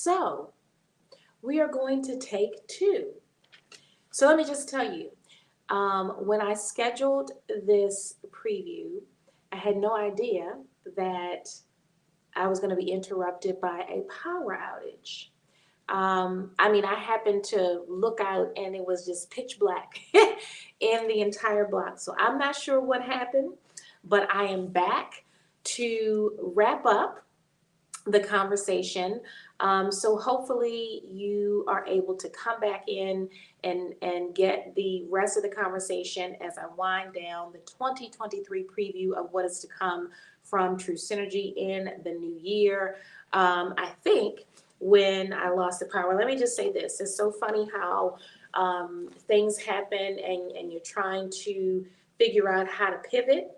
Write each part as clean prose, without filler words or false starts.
So we are going to take two. So let me just tell you, when I scheduled this preview, I had no idea that I was going to be interrupted by a power outage. I happened to look out and it was just pitch black in the entire block. So I'm not sure what happened, but I am back to wrap up the conversation. So hopefully you are able to come back in and get the rest of the conversation as I wind down the 2023 preview of what is to come from TruSynergy in the new year. I think when I lost the power, let me just say this. It's so funny how things happen and you're trying to figure out how to pivot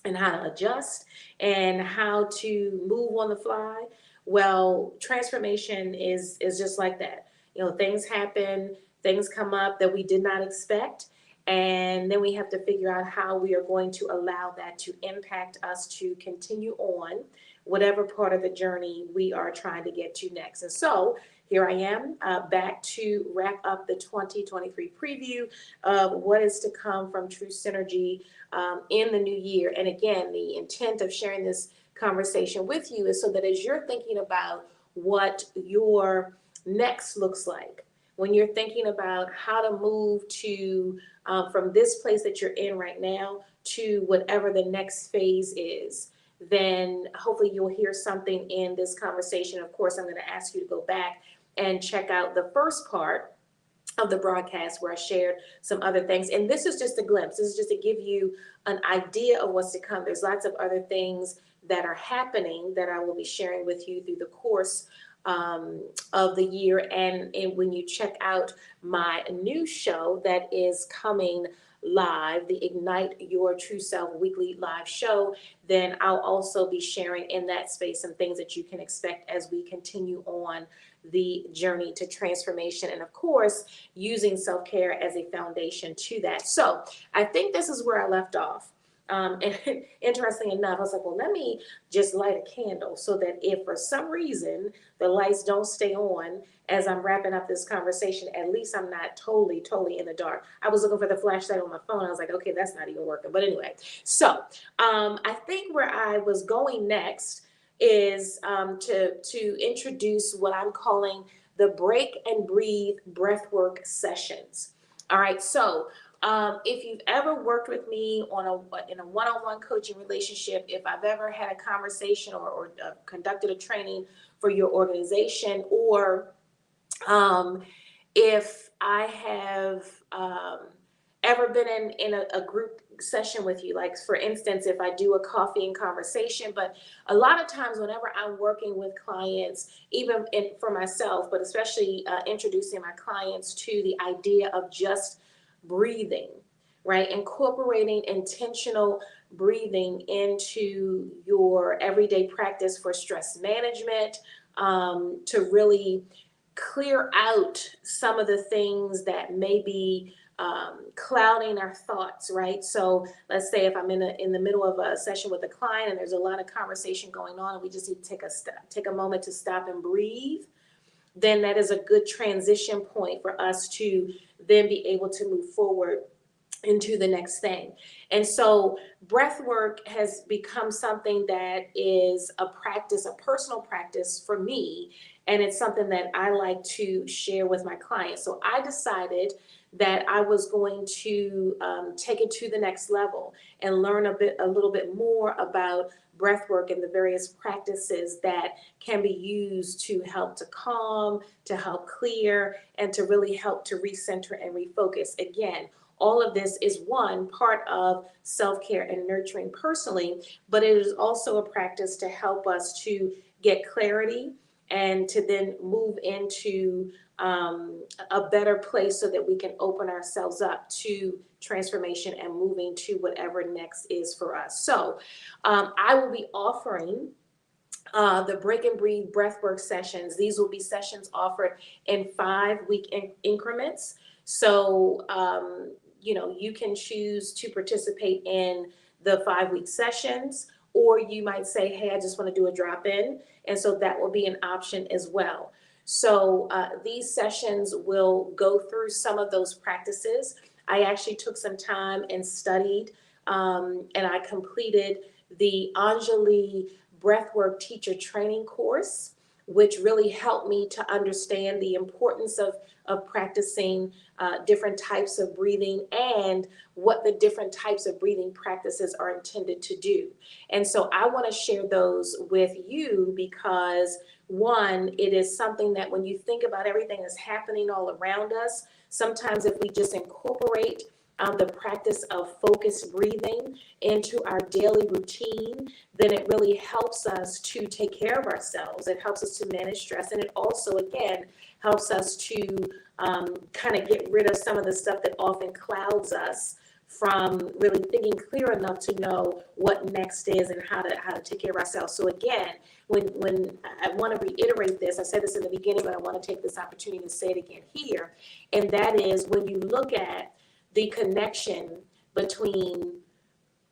and how to adjust and how to move on the fly. Well, transformation is just like that. Things happen, things come up that we did not expect, and then we have to figure out how we are going to allow that to impact us to continue on whatever part of the journey we are trying to get to next. And so here I am back to wrap up the 2023 preview of what is to come from TruSynergy in the new year. And again, the intent of sharing this conversation with you is so that as you're thinking about what your next looks like, when you're thinking about how to move to from this place that you're in right now to whatever the next phase is, then hopefully you'll hear something in this conversation. Of course, I'm going to ask you to go back and check out the first part of the broadcast where I shared some other things. And this is just a glimpse. This is just to give you an idea of what's to come. There's lots of other things that are happening that I will be sharing with you through the course of the year. And when you check out my new show that is coming live, the Ignite Your True Self weekly live show, then I'll also be sharing in that space some things that you can expect as we continue on the journey to transformation, and of course using self-care as a foundation to that. So I think this is where I left off. And interesting enough, I was like, well, let me just light a candle so that if for some reason the lights don't stay on as I'm wrapping up this conversation, at least I'm not totally in the dark. I was looking for the flashlight on my phone. I was like, okay, that's not even working. But anyway, so I think where I was going next is to introduce what I'm calling the break and breathe breathwork sessions. All right, so if you've ever worked with me in a one-on-one coaching relationship, if I've ever had a conversation or conducted a training for your organization, or if I have ever been in a group session with you, like for instance, if I do a coffee and conversation, but a lot of times whenever I'm working with clients, even for myself, but especially introducing my clients to the idea of just breathing, right? Incorporating intentional breathing into your everyday practice for stress management, to really clear out some of the things that may be clouding our thoughts, right? So let's say if I'm in the middle of a session with a client and there's a lot of conversation going on and we just need to take a moment to stop and breathe, then that is a good transition point for us to then be able to move forward into the next thing. And so breath work has become something that is a practice, a personal practice for me. And it's something that I like to share with my clients. So I decided that I was going to take it to the next level and learn a little bit more about breath work and the various practices that can be used to help to calm, to help clear, and to really help to recenter and refocus. Again, all of this is one part of self-care and nurturing personally, but it is also a practice to help us to get clarity and to then move into a better place so that we can open ourselves up to transformation and moving to whatever next is for us. So I will be offering the break and breathe breathwork sessions. These will be sessions offered in 5-week increments. So, you can choose to participate in the 5-week sessions, or you might say, hey, I just want to do a drop-in, and so that will be an option as well. So these sessions will go through some of those practices. I actually took some time and studied, and I completed the Anjali Breathwork Teacher Training course, which really helped me to understand the importance of practicing different types of breathing and what the different types of breathing practices are intended to do. And so I want to share those with you because, one, it is something that when you think about everything that's happening all around us, sometimes if we just incorporate the practice of focused breathing into our daily routine, then it really helps us to take care of ourselves. It helps us to manage stress, and it also, again, helps us to kind of get rid of some of the stuff that often clouds us from really thinking clear enough to know what next is and how to take care of ourselves. So again, when I want to reiterate this, I said this in the beginning, but I want to take this opportunity to say it again here, and that is when you look at the connection between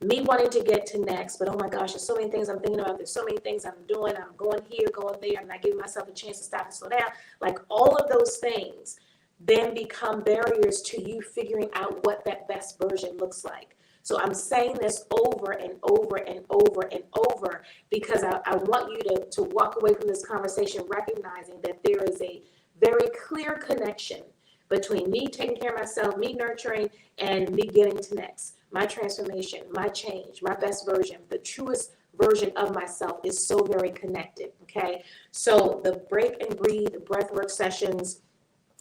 me wanting to get to next, but oh my gosh, there's so many things I'm thinking about, there's so many things I'm doing, I'm going here, going there, I'm not giving myself a chance to stop and slow down. Like all of those things then become barriers to you figuring out what that best version looks like. So I'm saying this over and over and over and over because I want you to walk away from this conversation recognizing that there is a very clear connection between me taking care of myself, me nurturing, and me getting to next. My transformation, my change, my best version, the truest version of myself is so very connected, okay? So the break and breathe breathwork sessions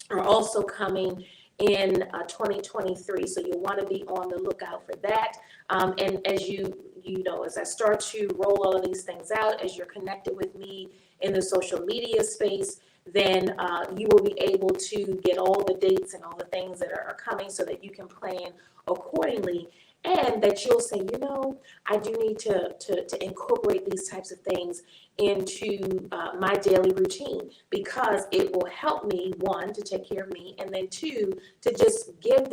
are also coming in 2023. So you'll want to be on the lookout for that. And as you know, as I start to roll all of these things out, as you're connected with me in the social media space, then you will be able to get all the dates and all the things that are coming so that you can plan accordingly, and that you'll say, you know, I do need to incorporate these types of things into my daily routine because it will help me, one, to take care of me, and then two, to just give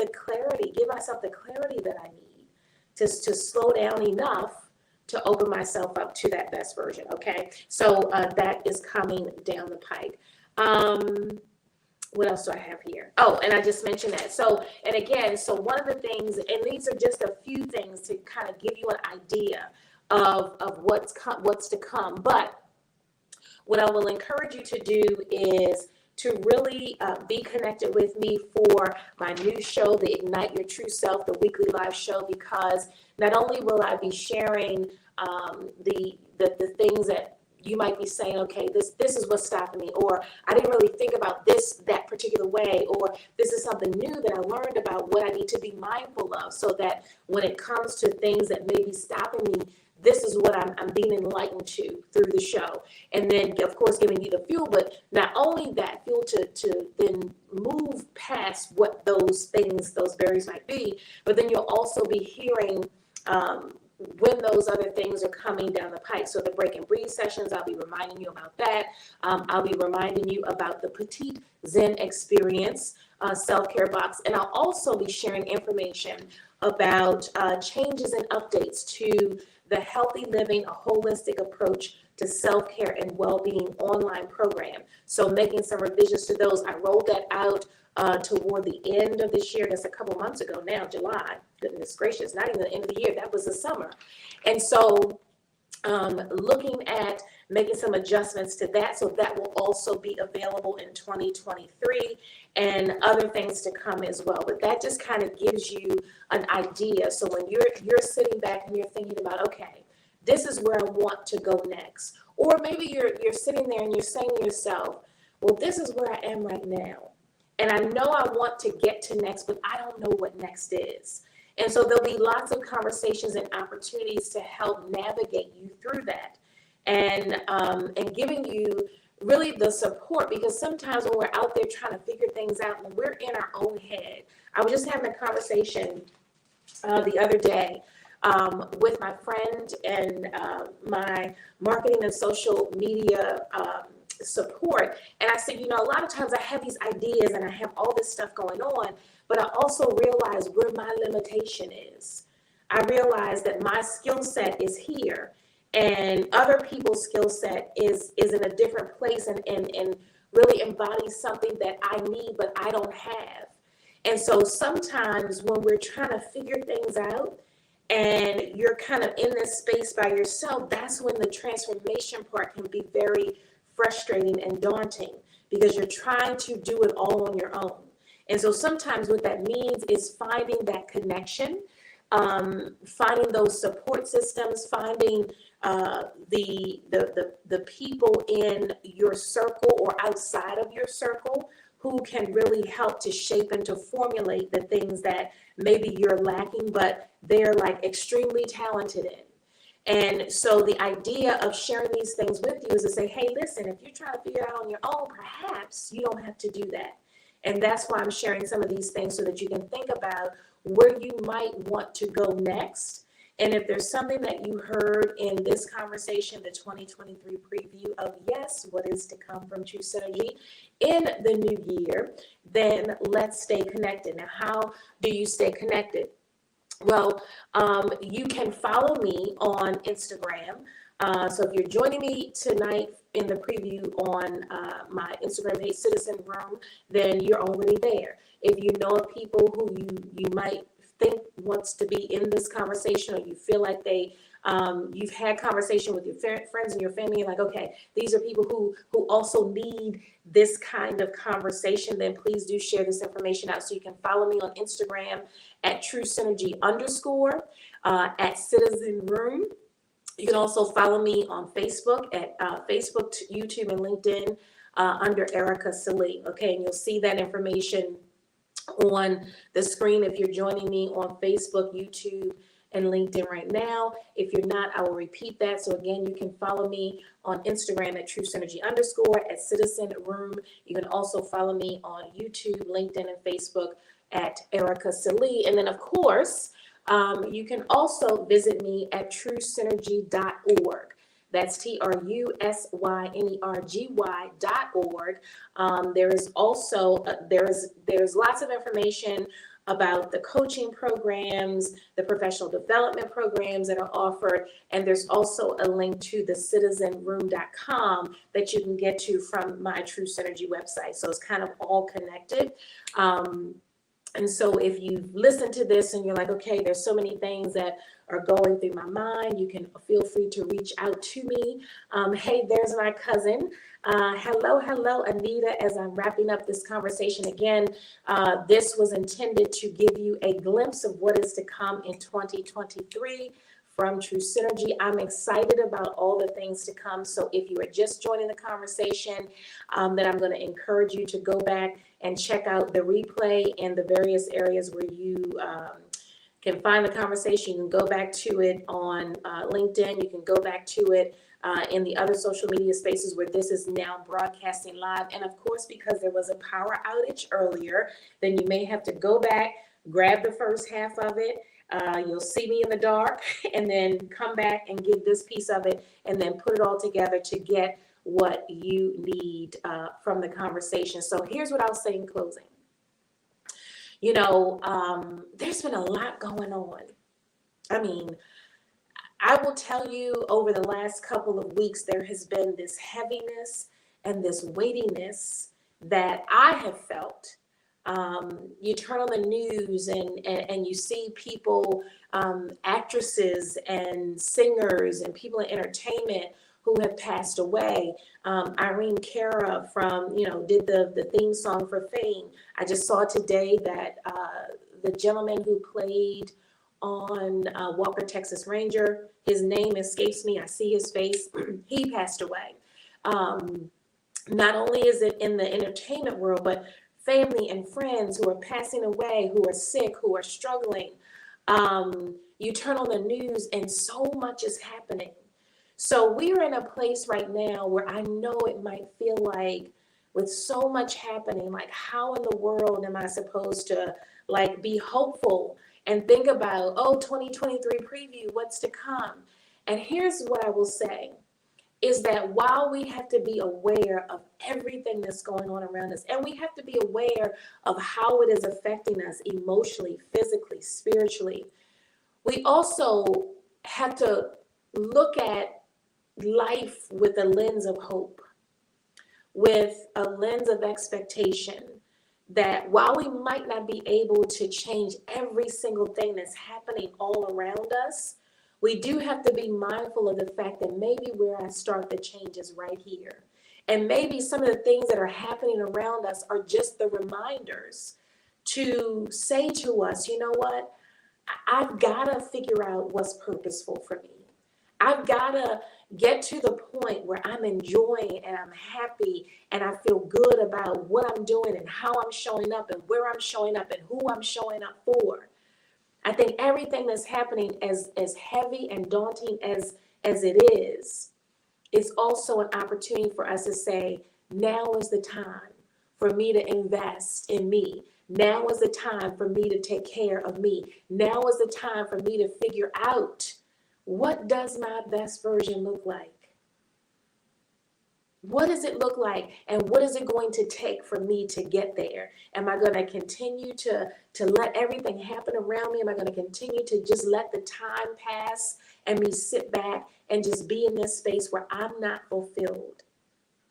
myself the clarity that I need to slow down enough to open myself up to that best version, okay? So that is coming down the pike. What else do I have here? Oh, and I just mentioned that. So, and again, so one of the things, and these are just a few things to kind of give you an idea of what's to come. But what I will encourage you to do is to really be connected with me for my new show, the Ignite Your True Self, the weekly live show, because not only will I be sharing the things that you might be saying, okay, this is what's stopping me, or I didn't really think about that particular way, or this is something new that I learned about what I need to be mindful of so that when it comes to things that may be stopping me, this is what I'm being enlightened to through the show. And then, of course, giving you the fuel, but not only that, fuel to then move past what those things, those barriers might be, but then you'll also be hearing when those other things are coming down the pike. So the break and breathe sessions, I'll be reminding you about that. I'll be reminding you about the Petite Zen Experience self-care box. And I'll also be sharing information about changes and updates to the Healthy Living, a Holistic Approach to Self-Care and Wellbeing online program. So making some revisions to those. I rolled that out toward the end of this year. That's a couple months ago now, July. Goodness gracious, not even the end of the year. That was the summer. And so looking at making some adjustments to that, so that will also be available in 2023 and other things to come as well. But that just kind of gives you an idea. So when you're sitting back and you're thinking about, okay, this is where I want to go next. Or maybe you're sitting there and you're saying to yourself, well, this is where I am right now. And I know I want to get to next, but I don't know what next is. And so there'll be lots of conversations and opportunities to help navigate you through that. And giving you really the support, because sometimes when we're out there trying to figure things out, when we're in our own head. I was just having a conversation the other day with my friend and my marketing and social media support. And I said, you know, a lot of times I have these ideas and I have all this stuff going on, but I also realize where my limitation is. I realize that my skill set is here. and other people's skill set is in a different place and really embodies something that I need but I don't have. And so sometimes when we're trying to figure things out and you're kind of in this space by yourself, that's when the transformation part can be very frustrating and daunting because you're trying to do it all on your own. And so sometimes what that means is finding that connection, finding those support systems, finding the people in your circle or outside of your circle who can really help to shape and to formulate the things that maybe you're lacking, but they're like extremely talented in. And so the idea of sharing these things with you is to say, hey, listen, if you're trying to figure it out on your own, perhaps you don't have to do that. And that's why I'm sharing some of these things so that you can think about where you might want to go next. And if there's something that you heard in this conversation, the 2023 preview of yes, what is to come from TruSynergy in the new year, then let's stay connected. Now, how do you stay connected? Well, you can follow me on Instagram. So if you're joining me tonight in the preview on my Instagram page, Citizen Room, then you're already there. If you know of people who you might think wants to be in this conversation, or you feel like you've had conversation with your friends and your family, and like, okay, these are people who also need this kind of conversation, then please do share this information out. So you can follow me on Instagram at TruSynergy _ at Citizen Room. You can also follow me on Facebook at Facebook, YouTube, and LinkedIn under Ericka Sallee. Okay, and you'll see that information on the screen if you're joining me on Facebook, YouTube, and LinkedIn right now. If you're not, I will repeat that. So again, you can follow me on Instagram at TruSynergy _ at Citizen Room. You can also follow me on YouTube, LinkedIn, and Facebook at Ericka Sallee. And then of course, you can also visit me at TruSynergy.org. That's TruSynergy.org. There is also there's lots of information about the coaching programs, the professional development programs that are offered, and there's also a link to the citizenroom.com that you can get to from my TruSynergy website. So it's kind of all connected. And so if you've listened to this and you're like, okay, there's so many things that are going through my mind, you can feel free to reach out to me. Hey, there's my cousin. Hello, Anita, as I'm wrapping up this conversation again. This was intended to give you a glimpse of what is to come in 2023 from TruSynergy. I'm excited about all the things to come. So if you are just joining the conversation, then I'm going to encourage you to go back and check out the replay and the various areas where you can find the conversation. You can go back to it on LinkedIn. You can go back to it in the other social media spaces where this is now broadcasting live. And of course, because there was a power outage earlier, then you may have to go back, grab the first half of it. You'll see me in the dark and then come back and get this piece of it and then put it all together to get what you need from the conversation. So here's what I'll say in closing. You know, there's been a lot going on. I mean, I will tell you over the last couple of weeks, there has been this heaviness and this weightiness that I have felt. You turn on the news and you see people, actresses and singers and people in entertainment who have passed away. Irene Cara did the theme song for Fame. I just saw today that the gentleman who played on Walker, Texas Ranger, his name escapes me. I see his face. He passed away. Not only is it in the entertainment world, but family and friends who are passing away, who are sick, who are struggling. You turn on the news and so much is happening. So we're in a place right now where I know it might feel like with so much happening, like how in the world am I supposed to like be hopeful and think about, 2023 preview, what's to come? And here's what I will say is that while we have to be aware of everything that's going on around us, and we have to be aware of how it is affecting us emotionally, physically, spiritually, we also have to look at life with a lens of hope, with a lens of expectation, that while we might not be able to change every single thing that's happening all around us, we do have to be mindful of the fact that maybe where I start the change is right here. And maybe some of the things that are happening around us are just the reminders to say to us, you know what? I've got to figure out what's purposeful for me. I've got to get to the point where I'm enjoying and I'm happy and I feel good about what I'm doing and how I'm showing up and where I'm showing up and who I'm showing up for. I think everything that's happening, as heavy and daunting as it is also an opportunity for us to say, now is the time for me to invest in me. Now is the time for me to take care of me. Now is the time for me to figure out, what does my best version look like? What does it look like? And what is it going to take for me to get there? Am I going to continue to let everything happen around me? Am I going to continue to just let the time pass and me sit back and just be in this space where I'm not fulfilled?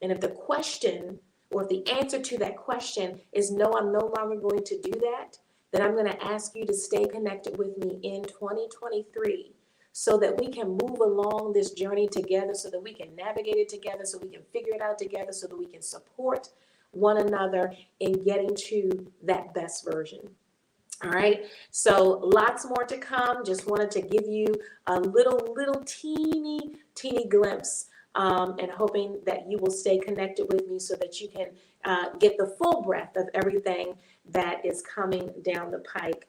And if the question, or if the answer to that question is no, I'm no longer going to do that, then I'm going to ask you to stay connected with me in 2023 so that we can move along this journey together, so that we can navigate it together, so we can figure it out together, so that we can support one another in getting to that best version. All right, so lots more to come. Just wanted to give you a little teeny glimpse, and hoping that you will stay connected with me so that you can get the full breadth of everything that is coming down the pike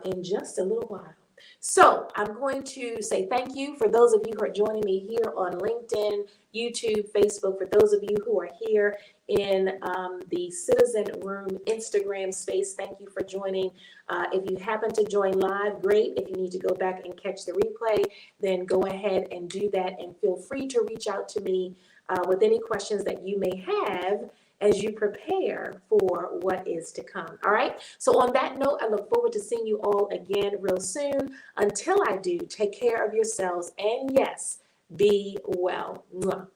in just a little while. So I'm going to say thank you for those of you who are joining me here on LinkedIn, YouTube, Facebook, for those of you who are here in the Citizen Room Instagram space. Thank you for joining. If you happen to join live, great. If you need to go back and catch the replay, then go ahead and do that, and feel free to reach out to me with any questions that you may have as you prepare for what is to come. All right. So on that note, I look forward to seeing you all again real soon. Until I do, take care of yourselves, and yes, be well. Mwah.